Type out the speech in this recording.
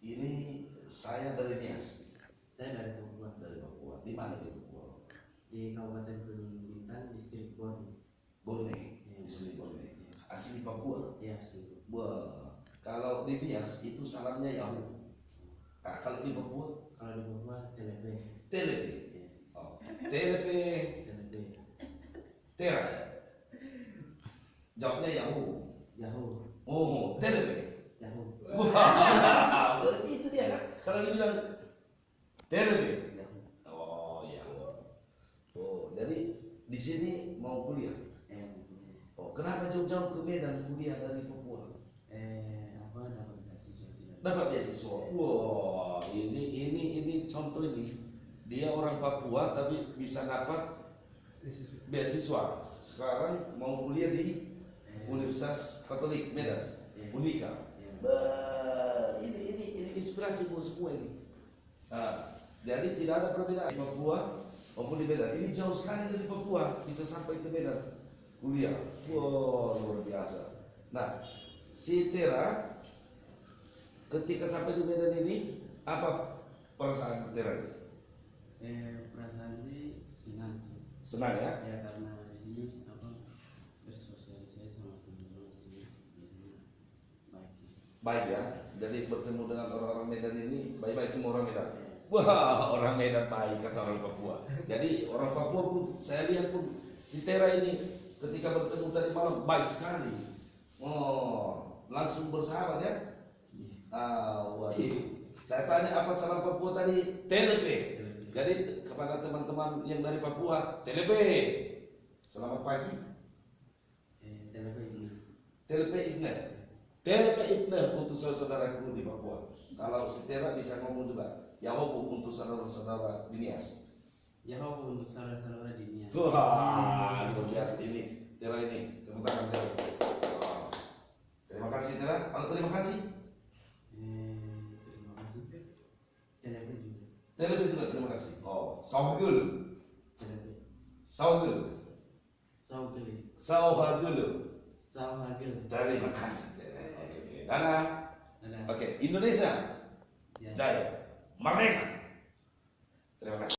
Ini saya dari Nias. Saya dari Papua. Dari Papua. Di mana di Papua? Di Kabupaten Gunung Bintang, distrik Borneo. Borneo. Ya, Distrik Borneo. ya. Asli Papua. Ya, sih. Wah, kalau di Nias itu salamnya Yahoo. Nah, kalau di Papua, Kalau di Papua, Telepe. Telepe. Ya, Oh, Telepe. Telepe. Tera. Jawabnya Yahoo. Yahoo. Oh, Telepe. Yahoo. Wah, itu dia kan. Kalau dibilang Telepe. Yahoo. Oh, Yahoo. Oh, jadi di sini mau kuliah. Oh, kenapa jauh-jauh ke Medan kuliah dari Papua? Dapat beasiswa sih. Dapat beasiswa. Wah, ini contoh ini. Dia orang Papua tapi bisa dapat beasiswa. Sekarang mau kuliah di Universitas Katolik Medan, Unika. Ini inspirasi buat semua ini. Nah, jadi tidak ada perbedaan di Papua maupun di Medan. Ini jauh sekali dari Papua bisa sampai ke Medan kuliah. Wow, luar biasa. Nah, si Tera ketika sampai di Medan ini apa perasaan Tera ini? Perasaan sih senang sih. Senang ya? Ya, karena di sini bersosialisasi sama teman-teman di sini jadinya baik sih. Baik ya. Jadi bertemu dengan orang-orang Medan ini baik-baik semua orang Medan. Wah, orang Medan baik kata orang Papua. Jadi orang Papua pun saya lihat pun si Tera ini ketika bertemu tadi malam baik sekali. Oh, langsung bersahabat ya. Waduh. Saya tanya apa salam Papua tadi? Telepe. Jadi kepada teman-teman yang dari Papua, Telepe. Selamat pagi. Telepe ini. Telepe Ibne. Telepe Ibne untuk saudara-saudaraku di Papua. Kalau si Tera bisa ngomong juga. Yahoo untuk saudara-saudara di Nias. Yahoo untuk saudara-saudara di Nias. Wah, luar biasa ini. Tera ini, tepuk tangan Tera. Wow. Terima kasih Tera. Kalau terima kasih. Terima kasih. Telepe juga. Telepe juga terima kasih. Oh, Sauhagul. Telepe. Sauhagul. Saugel. Sauhagul. Sauhagel. Terima kasih. Oke. Dadah. Dadah. Oke, Indonesia Ya. Jaya. Merdeka. Terima kasih.